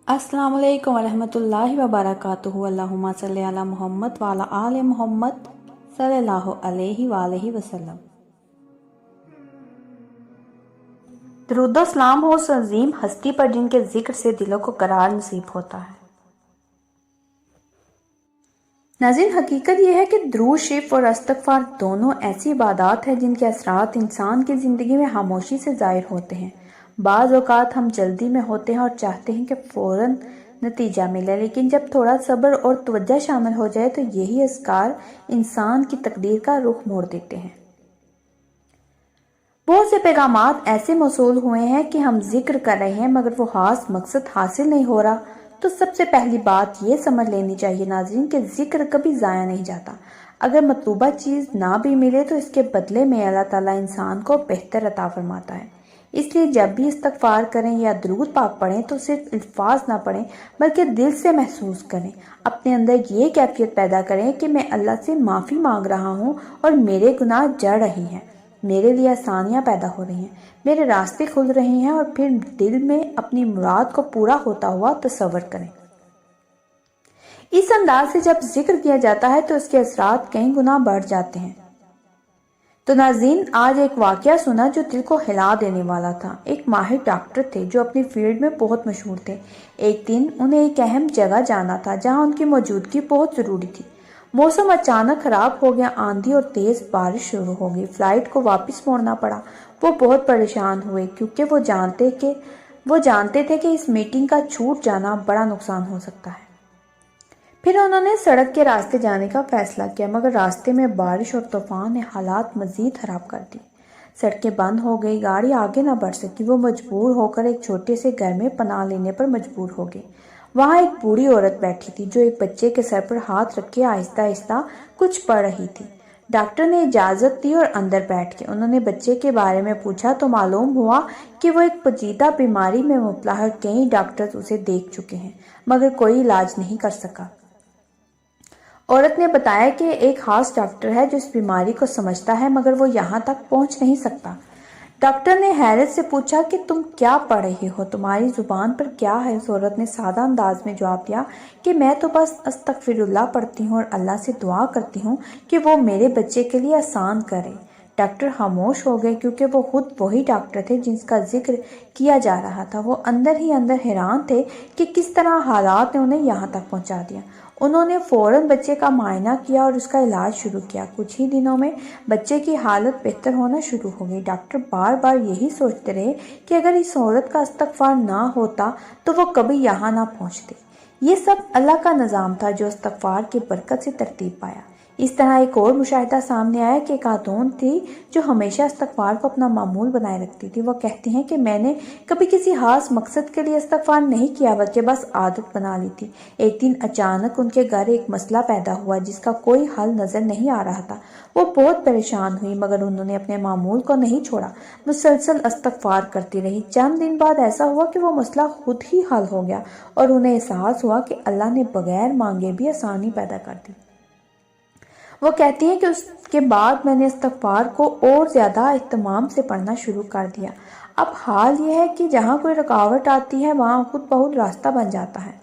अस्सलाम वालेकुम वरहमतुल्लाहि वबरकातुहू। अल्लाहुम्मा सल्ली अला मुहम्मद व अला आले मुहम्मद सल्लल्लाहु अलैहि वसल्लम। दरूद सलाम हो उस अजीम हस्ती पर जिनके जिक्र से दिलों को करार नसीब होता है। नाज़रीन, हकीकत यह है कि दुरूद शरीफ और इस्तग़फ़ार दोनों ऐसी इबादत है जिनके असरात इंसान की ज़िंदगी में खामोशी से ज़ाहिर होते हैं। बाज़ औक़ात हम जल्दी में होते हैं और चाहते हैं कि फ़ौरन नतीजा मिले, लेकिन जब थोड़ा सब्र और तवज्जो शामिल हो जाए तो यही अज़कार इंसान की तकदीर का रुख मोड़ देते हैं। बहुत से पैगामात ऐसे मौसूल हुए हैं कि हम जिक्र कर रहे हैं मगर वो खास मकसद हासिल नहीं हो रहा। तो सबसे पहली बात ये समझ लेनी चाहिए नाज़रीन कि जिक्र कभी ज़ाया नहीं जाता। अगर मतलूबा चीज़ ना भी मिले तो इसके बदले में अल्लाह ताला इंसान को बेहतर अता फरमाता है। इसलिए जब भी इस्तग़फ़ार करें या दुरूद पाक पढ़ें तो सिर्फ अल्फाज ना पढ़ें बल्कि दिल से महसूस करें। अपने अंदर ये कैफियत पैदा करें कि मैं अल्लाह से माफ़ी मांग रहा हूँ और मेरे गुनाह जड़ रहे हैं, मेरे लिए आसानियाँ पैदा हो रही हैं, मेरे रास्ते खुल रहे हैं, और फिर दिल में अपनी मुराद को पूरा होता हुआ तसव्वुर करें। इस अंदाज से जब जिक्र किया जाता है तो इसके असरात कई गुना बढ़ जाते हैं। तो नाज़रीन, आज एक वाकया सुना जो दिल को हिला देने वाला था। एक माहिर डॉक्टर थे जो अपनी फील्ड में बहुत मशहूर थे। एक दिन उन्हें एक अहम जगह जाना था जहां उनकी मौजूदगी बहुत ज़रूरी थी। मौसम अचानक खराब हो गया, आंधी और तेज बारिश शुरू हो गई। फ्लाइट को वापस मोड़ना पड़ा। वो बहुत परेशान हुए क्योंकि वो जानते थे कि इस मीटिंग का छूट जाना बड़ा नुकसान हो सकता है। फिर उन्होंने सड़क के रास्ते जाने का फैसला किया, मगर रास्ते में बारिश और तूफान ने हालात मजीद खराब कर दी। सड़कें बंद हो गई, गाड़ी आगे ना बढ़ सकी। वो मजबूर होकर एक छोटे से घर में पनाह लेने पर मजबूर हो गए। वहाँ एक बूढ़ी औरत बैठी थी जो एक बच्चे के सर पर हाथ रख के आहिस्ता आहिस्ता कुछ पढ़ रही थी। डॉक्टर ने इजाज़त दी और अंदर बैठ गए। उन्होंने बच्चे के बारे में पूछा तो मालूम हुआ कि वो एक पेचीदा बीमारी में मुबतला है। कई डॉक्टर उसे देख चुके हैं मगर कोई इलाज नहीं कर सका। औरत ने बताया कि एक खास डॉक्टर है जो इस बीमारी को समझता है मगर वो यहाँ तक पहुँच नहीं सकता। डॉक्टर ने हैरत से पूछा कि तुम क्या पढ़ रही हो, तुम्हारी जुबान पर क्या है? उस औरत ने सादा अंदाज में जवाब दिया कि मैं तो बस अस्तगफिरुल्लाह पढ़ती हूँ और अल्लाह से दुआ करती हूँ कि वो मेरे बच्चे के लिए आसान करे। डॉक्टर खामोश हो गए क्योंकि वो खुद वही डॉक्टर थे जिसका जिक्र किया जा रहा था। वो अंदर ही अंदर हैरान थे कि किस तरह हालात ने उन्हें यहाँ तक पहुँचा दिया। उन्होंने फौरन बच्चे का मुआयना किया और उसका इलाज शुरू किया। कुछ ही दिनों में बच्चे की हालत बेहतर होना शुरू हो गई। डॉक्टर बार बार यही सोचते रहे कि अगर इस औरत का इस्तग़फ़ार ना होता तो वो कभी यहाँ ना पहुँचते। ये सब अल्लाह का निज़ाम था जो इस्तग़फ़ार की बरकत से तरतीब पाया। इस तरह एक और मुशाहिदा सामने आया कि एक खातून थी जो हमेशा इस्तग़फ़ार को अपना मामूल बनाए रखती थी। वो कहती हैं कि मैंने कभी किसी खास मकसद के लिए इस्तग़फ़ार नहीं किया बल्कि बस आदत बना ली थी। एक दिन अचानक उनके घर एक मसला पैदा हुआ जिसका कोई हल नज़र नहीं आ रहा था। वो बहुत परेशान हुई मगर उन्होंने अपने मामूल को नहीं छोड़ा, मुसलसल इस्तग़फ़ार करती रही। चंद दिन बाद ऐसा हुआ कि वो मसला खुद ही हल हो गया और उन्हें एहसास हुआ कि अल्लाह ने बगैर मांगे भी आसानी पैदा कर दी। वो कहती हैं कि उसके बाद मैंने इस्तग़फ़ार को और ज़्यादा एहतमाम से पढ़ना शुरू कर दिया। अब हाल ये है कि जहाँ कोई रुकावट आती है वहाँ खुद बहुत रास्ता बन जाता है।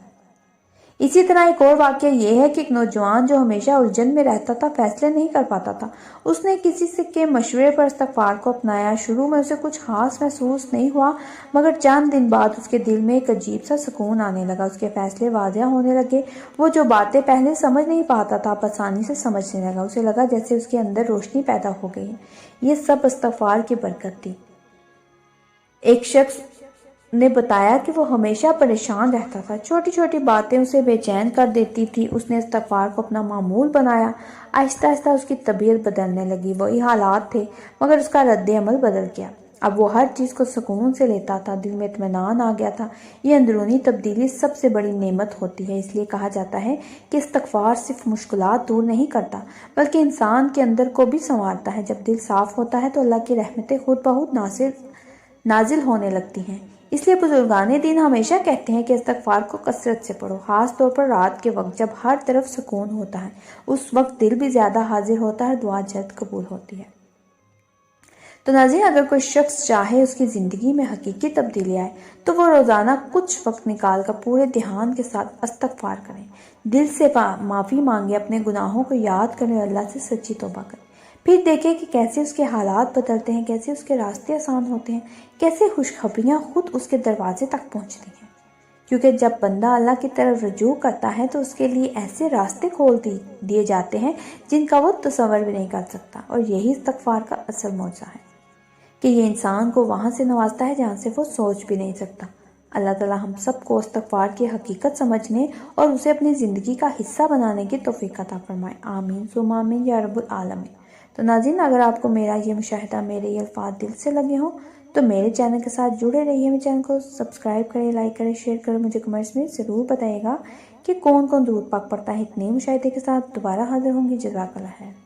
इसी तरह एक और वाक़या ये है कि एक नौजवान जो हमेशा उलझन में रहता था, फैसले नहीं कर पाता था, उसने किसी से के मशवरे पर इस्तग़फ़ार को अपनाया। शुरू में उसे कुछ खास महसूस नहीं हुआ मगर चंद दिन बाद उसके दिल में एक अजीब सा सुकून आने लगा। उसके फैसले वाज़ेह होने लगे। वो जो बातें पहले समझ नहीं पाता था अब आसानी से समझने लगा। उसे लगा जैसे उसके अंदर रोशनी पैदा हो गई है। ये सब इस्तग़फ़ार की बरकत थी। एक शख्स ने बताया कि वो हमेशा परेशान रहता था, छोटी छोटी बातें उसे बेचैन कर देती थी। उसने इस्तग़फ़ार को अपना मामूल बनाया। आहिस्ता आहिस्ता उसकी तबीयत बदलने लगी। वही हालात थे मगर उसका रद्द-ए-अमल बदल गया। अब वो हर चीज़ को सुकून से लेता था, दिल में इत्मीनान आ गया था। ये अंदरूनी तब्दीली सबसे बड़ी नेमत होती है। इसलिए कहा जाता है कि इस्तग़फ़ार सिर्फ मुश्किलात दूर नहीं करता बल्कि इंसान के अंदर को भी संवारता है। जब दिल साफ़ होता है तो अल्लाह की रहमतें खुद बहुत नाजिल होने लगती हैं। इसलिए बुजुर्गाने दीन हमेशा कहते हैं कि इस्तग़फ़ार को कसरत से पढ़ो, ख़ास तौर पर रात के वक्त जब हर तरफ सुकून होता है। उस वक्त दिल भी ज़्यादा हाजिर होता है, दुआ जल्द कबूल होती है। تو ناظرین اگر کوئی شخص چاہے اس کی زندگی میں حقیقی تبدیلی آئے تو وہ روزانہ کچھ وقت نکال کر پورے دھیان کے ساتھ استغفار کریں، دل سے معافی مانگے، اپنے گناہوں کو یاد کریں اور اللہ سے سچی توبہ کریں۔ پھر دیکھیں کہ کیسے اس کے حالات بدلتے ہیں، کیسے اس کے راستے آسان ہوتے ہیں، کیسے خوشخبریاں خود اس کے دروازے تک پہنچتی ہیں۔ کیونکہ جب بندہ اللہ کی طرف رجوع کرتا ہے تو اس کے لیے ایسے راستے کھول دیے جاتے ہیں جن کا وہ تصور بھی نہیں کر سکتا، اور یہی استغفار کا اصل معجزہ ہے کہ یہ انسان کو وہاں سے نوازتا ہے جہاں سے وہ سوچ بھی نہیں سکتا۔ اللہ تعالی ہم سب کو استغفار کی حقیقت سمجھنے اور اسے اپنی زندگی کا حصہ بنانے کی توفیق عطا فرمائے، آمین ثم آمین یا رب العالمین۔ تو ناظرین اگر آپ کو میرا یہ مشاہدہ، میرے یہ الفاظ دل سے لگے ہوں تو میرے چینل کے ساتھ جڑے رہیے، میرے چینل کو سبسکرائب کریں، لائک کریں، شیئر کریں، مجھے کمنٹس میں ضرور بتائیے گا کہ کون کون درود پاک پڑھتا ہے۔ ایک نئے مشاہدے کے ساتھ دوبارہ حاضر ہوں گی۔ جزاک اللہ خیر۔